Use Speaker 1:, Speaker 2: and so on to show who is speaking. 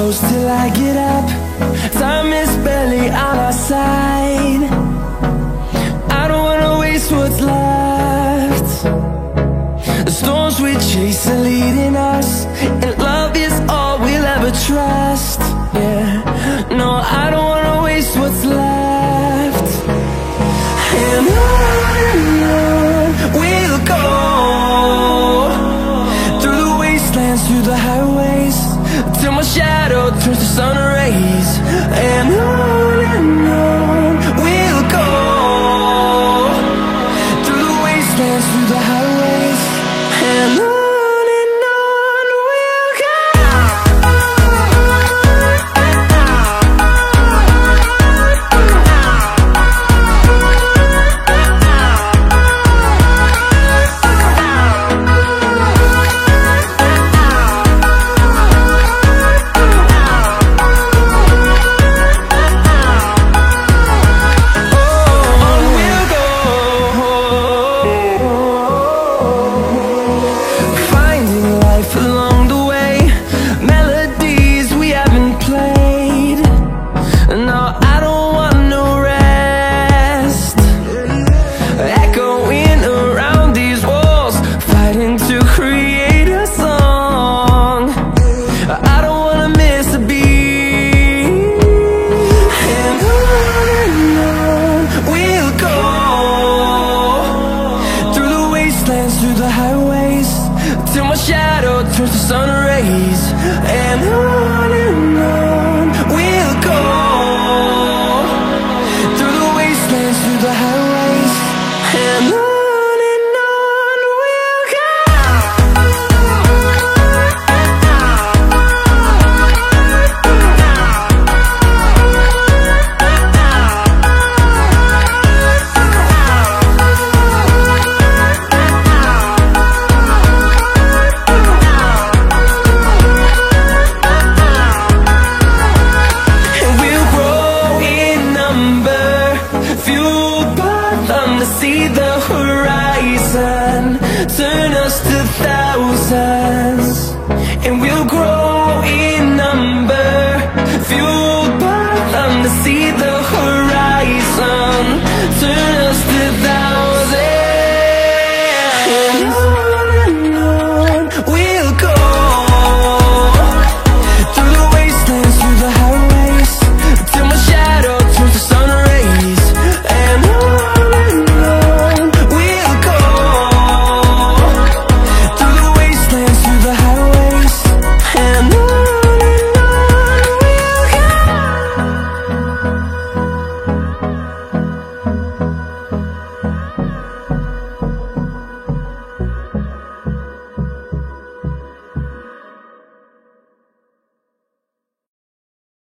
Speaker 1: close till I get up. Time is barely on our side. I don't wanna waste what's left. The storms we chase are leading us, and love is all we'll ever trust. Yeah, no, I don't wanna waste what's left. And on we'll go, through the wastelands, through the highways, till my shadow turns to sun rays. And on we'll go, through the wastelands, through the highways, and on we'll go. Through the highways, till my shadow turns to sun rays. And on we'll go, through the wastelands, through the highways, and on we'll go. See the horizon, turn us to thousands, and we'll grow in number, fueled by them to see the